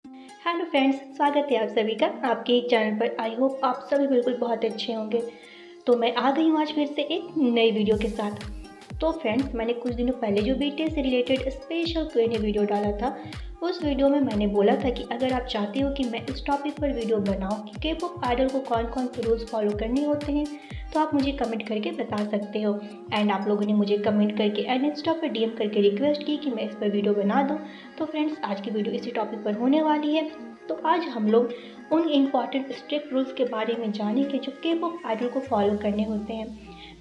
Hello friends, स्वागत है आप सभी का आपके एक चैनल पर। आई होप आप सभी बिल्कुल बहुत अच्छे होंगे। तो मैं आ गई हूँ आज फिर से एक नई वीडियो के साथ। तो फ्रेंड्स, मैंने कुछ दिनों पहले जो बीटीएस से रिलेटेड स्पेशल Q&A वीडियो डाला था, उस वीडियो में मैंने बोला था कि अगर आप चाहते हो कि मैं इस टॉपिक पर वीडियो बनाऊँ कि के पॉप आइडल को कौन कौन से रूल्स फॉलो करने होते हैं, तो आप मुझे कमेंट करके बता सकते हो। एंड आप लोगों ने मुझे कमेंट करके एंड इंस्टा पर डीएम करके रिक्वेस्ट की कि मैं इस पर वीडियो बना दूँ। तो फ्रेंड्स, आज की वीडियो इसी टॉपिक पर होने वाली है। तो आज हम लोग उन इम्पॉर्टेंट स्ट्रिक्ट रूल्स के बारे में जानेंगे जो के पॉप आइडल को फॉलो करने होते हैं,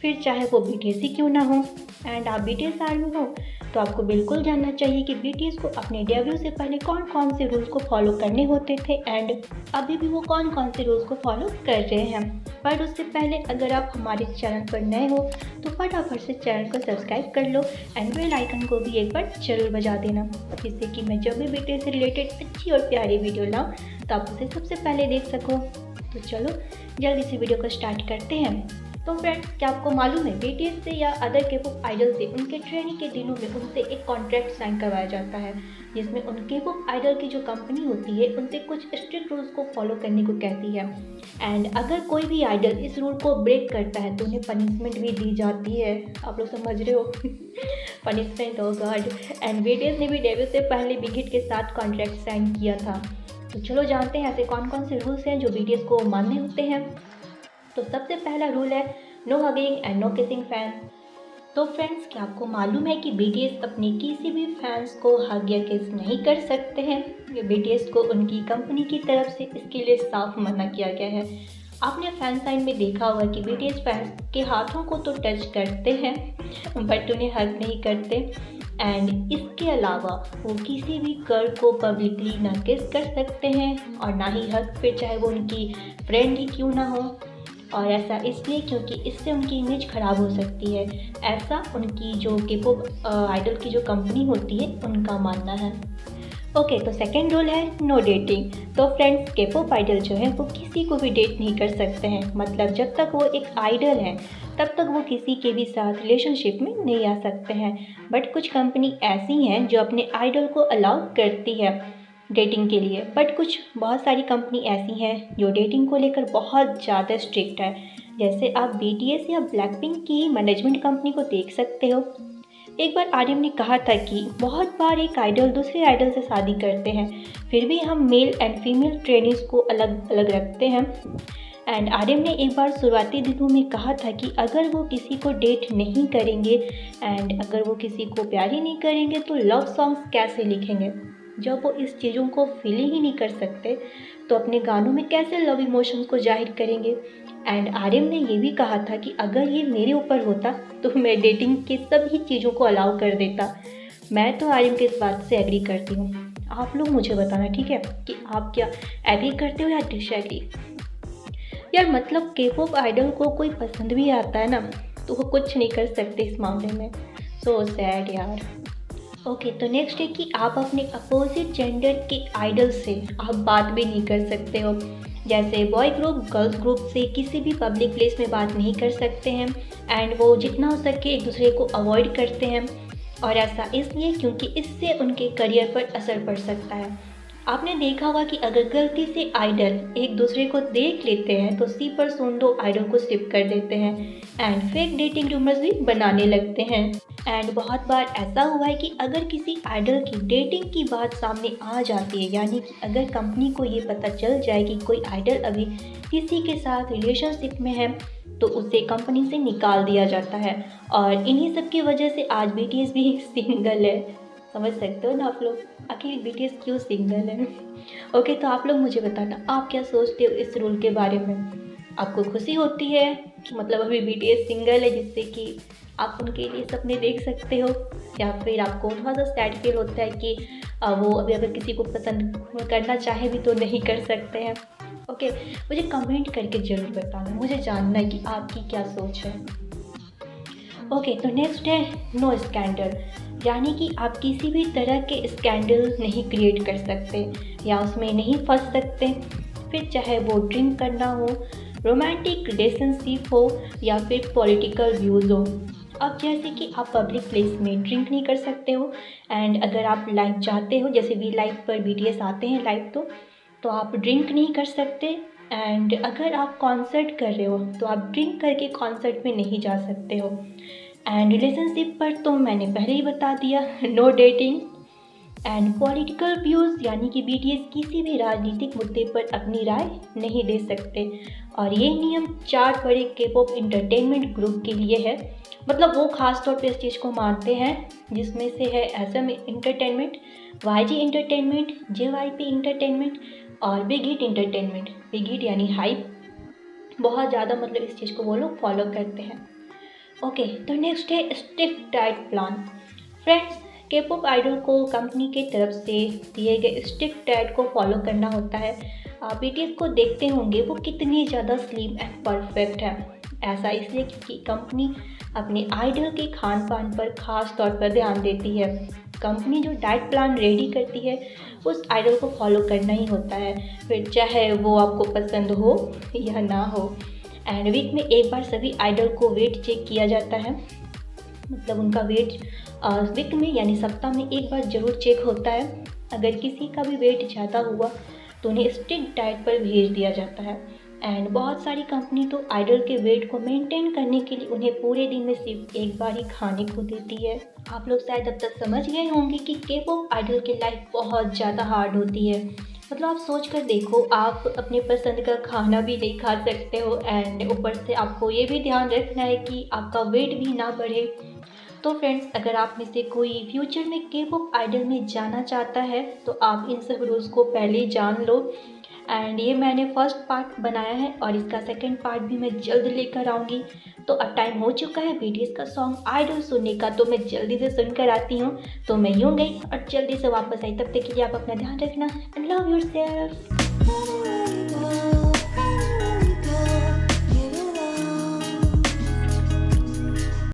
फिर चाहे वो बीटीएस ही क्यों ना हो। एंड आप बीटीएस आर्मी हो तो आपको बिल्कुल जानना चाहिए कि बीटीएस को अपने डेब्यू से पहले कौन कौन से रूल्स को फॉलो करने होते थे एंड अभी भी वो कौन कौन से रूल्स को फॉलो कर रहे हैं। पर उससे पहले अगर आप हमारे चैनल पर नए हो तो फटाफट से चैनल को सब्सक्राइब कर लो एंड बेल आइकन को भी एक बार जरूर बजा देना, जिससे कि मैं जब भी बीटीएस से रिलेटेड अच्छी और प्यारी वीडियो लाऊँ तो आप उसे सबसे पहले देख सको। तो चलो जल्दी से वीडियो को स्टार्ट करते हैं। तो फ्रेंड्स, क्या आपको मालूम है बीटीएस से या अदर के पॉप आइडल से उनके ट्रेनिंग के दिनों में उनसे एक कॉन्ट्रैक्ट साइन करवाया जाता है, जिसमें उन के पॉप आइडल की जो कंपनी होती है उनसे कुछ स्ट्रिक्ट रूल्स को फॉलो करने को कहती है। एंड अगर कोई भी आइडल इस रूल को ब्रेक करता है तो उन्हें पनिशमेंट भी दी जाती है। आप लोग समझ रहे हो punishment, oh God. And BTS ने भी डेब्यू से पहले बिग हिट के साथ कॉन्ट्रैक्ट साइन किया था। तो चलो जानते हैं ऐसे कौन कौन से रूल्स हैं जो बीटीएस को मानने होते हैं। तो सबसे पहला रूल है no hugging and no kissing fans. तो फ्रेंड्स, क्या आपको मालूम है कि बीटीएस अपने किसी भी फैंस को हग या किस नहीं कर सकते हैं। ये बीटीएस को उनकी कंपनी की तरफ से इसके लिए साफ मना किया गया है। आपने फैन साइन में देखा होगा कि बीटीएस फैंस के हाथों को तो टच करते हैं बट उन्हें हग नहीं करते। एंड इसके अलावा वो किसी भी गर्ल को पब्लिकली ना किस कर सकते हैं और ना ही हग, फिर चाहे वो उनकी फ्रेंड ही क्यों ना हो। और ऐसा इसलिए क्योंकि इससे उनकी इमेज ख़राब हो सकती है, ऐसा उनकी जो के पॉप आइडल की जो कंपनी होती है उनका मानना है। ओके, तो सेकेंड रूल है नो डेटिंग। तो फ्रेंड्स, के पॉप आइडल जो है वो किसी को भी डेट नहीं कर सकते हैं। मतलब जब तक वो एक आइडल है तब तक वो किसी के भी साथ रिलेशनशिप में नहीं आ सकते हैं। बट कुछ कंपनी ऐसी हैं जो अपने आइडल को अलाउ करती है डेटिंग के लिए, बट कुछ बहुत सारी कंपनी ऐसी हैं जो डेटिंग को लेकर बहुत ज़्यादा स्ट्रिक्ट है। जैसे आप बीटीएस या ब्लैकपिंक की मैनेजमेंट कंपनी को देख सकते हो। एक बार आर्यम ने कहा था कि बहुत बार एक आइडल दूसरे आइडल से शादी करते हैं, फिर भी हम मेल एंड फीमेल ट्रेनिंग्स को अलग अलग रखते हैं। एंड आर्यम ने एक बार शुरुआती दिनों में कहा था कि अगर वो किसी को डेट नहीं करेंगे एंड अगर वो किसी को प्यार ही नहीं करेंगे तो लव सॉन्ग्स कैसे लिखेंगे। जब वो इस चीज़ों को फील ही नहीं कर सकते तो अपने गानों में कैसे लव इमोशंस को जाहिर करेंगे। एंड आर्यम ने ये भी कहा था कि अगर ये मेरे ऊपर होता तो मैं डेटिंग के सभी चीज़ों को अलाउ कर देता। मैं तो आर्यम के इस बात से एग्री करती हूँ। आप लोग मुझे बताना, ठीक है, कि आप क्या एग्री करते हो या डिसएग्री। यार मतलब के पॉप आइडल को कोई पसंद भी आता है ना तो वो कुछ नहीं कर सकते इस मामले में। सो सैड यार। ओके, तो नेक्स्ट है कि आप अपने अपोजिट जेंडर के आइडल से आप बात भी नहीं कर सकते हो। जैसे बॉय ग्रुप गर्ल्स ग्रुप से किसी भी पब्लिक प्लेस में बात नहीं कर सकते हैं एंड वो जितना हो सके एक दूसरे को अवॉइड करते हैं। और ऐसा इसलिए क्योंकि इससे उनके करियर पर असर पड़ सकता है। आपने देखा होगा कि अगर गलती से आइडल एक दूसरे को देख लेते हैं तो सी पर सुन दो आइडल को स्किप कर देते हैं एंड फेक डेटिंग रूमर्स भी बनाने लगते हैं। एंड बहुत बार ऐसा हुआ है कि अगर किसी आइडल की डेटिंग की बात सामने आ जाती है, यानी कि अगर कंपनी को ये पता चल जाए कि कोई आइडल अभी किसी के साथ रिलेशनशिप में है तो उसे कंपनी से निकाल दिया जाता है। और इन्हीं सब की वजह से आज बीटीएस भी सिंगल है। समझ सकते हो ना आप लोग, आखिर बीटीएस क्यों सिंगल है। ओके, तो आप लोग मुझे बताना आप क्या सोचते हो इस रूल के बारे में। आपको खुशी होती है कि मतलब अभी बीटीएस सिंगल है जिससे कि आप उनके लिए सपने देख सकते हो, या फिर आपको थोड़ा सा सैड फील होता है कि वो अभी अगर किसी को पसंद करना चाहे भी तो नहीं कर सकते हैं। ओके, मुझे कमेंट करके ज़रूर बताना, मुझे जानना है कि आपकी क्या सोच है। ओके, तो नेक्स्ट है नो स्कैंडल। यानी कि आप किसी भी तरह के स्कैंडल नहीं क्रिएट कर सकते या उसमें नहीं फंस सकते, फिर चाहे वो ड्रिंक करना हो, रोमांटिक रिलेशनशिप हो या फिर पॉलिटिकल व्यूज़ हो। अब जैसे कि आप पब्लिक प्लेस में ड्रिंक नहीं कर सकते हो, एंड अगर आप लाइव जाते हो, जैसे वी लाइव पर BTS आते हैं लाइव, तो आप ड्रिंक नहीं कर सकते। एंड अगर आप कॉन्सर्ट कर रहे हो तो आप ड्रिंक करके कॉन्सर्ट में नहीं जा सकते हो। एंड रिलेशनशिप पर तो मैंने पहले ही बता दिया, no dating. And political views यानी कि BTS किसी भी राजनीतिक मुद्दे पर अपनी राय नहीं दे सकते। और ये नियम 4 बड़े K-pop इंटरटेनमेंट ग्रुप के लिए है, मतलब वो खास तौर पे इस चीज़ को मानते हैं, जिसमें से है SM entertainment, YG entertainment, JYP entertainment और big hit entertainment. Big hit यानी हाइप, बहुत ज़्यादा मतलब इस चीज़ को वो लोग फॉलो करते हैं। ओके, तो नेक्स्ट है strict diet plan. Friends, K-pop idol को कंपनी की तरफ से दिए गए स्ट्रिक्ट डाइट को फॉलो करना होता है। आप BTS को देखते होंगे वो कितनी ज़्यादा स्लिम एंड परफेक्ट है। ऐसा इसलिए क्योंकि कंपनी अपने आइडल के खान पान पर खास तौर पर ध्यान देती है। कंपनी जो डाइट प्लान रेडी करती है उस आइडल को फॉलो करना ही होता है, फिर चाहे वो आपको पसंद हो या ना हो। एंड वीक में एक बार सभी आइडल को वेट चेक किया जाता है, मतलब उनका वेट वीक में यानी सप्ताह में एक बार ज़रूर चेक होता है। अगर किसी का भी वेट ज़्यादा हुआ तो उन्हें स्ट्रिक्ट डाइट पर भेज दिया जाता है। एंड बहुत सारी कंपनी तो आइडल के वेट को मेंटेन करने के लिए उन्हें पूरे दिन में सिर्फ एक बार ही खाने को देती है। आप लोग शायद अब तक समझ गए होंगे कि K-pop आइडल की लाइफ बहुत ज़्यादा हार्ड होती है। मतलब आप सोच कर देखो, आप अपने पसंद का खाना भी नहीं खा सकते हो, एंड ऊपर से आपको ये भी ध्यान रखना है कि आपका वेट भी ना बढ़े। तो फ्रेंड्स, अगर आप में से कोई फ्यूचर में K-pop आइडल में जाना चाहता है तो आप इन सब रूल्स को पहले ही जान लो। एंड ये मैंने फर्स्ट पार्ट बनाया है और इसका सेकंड पार्ट भी मैं जल्द लेकर आऊँगी। तो अब टाइम हो चुका है BTS का सॉन्ग आइडल सुनने का, तो मैं जल्दी से सुनकर आती हूँ। तो मैं यूँ गई और जल्दी से वापस आई, तब तक के लिए आप अपना ध्यान रखना एंड लव योरसेल्फ।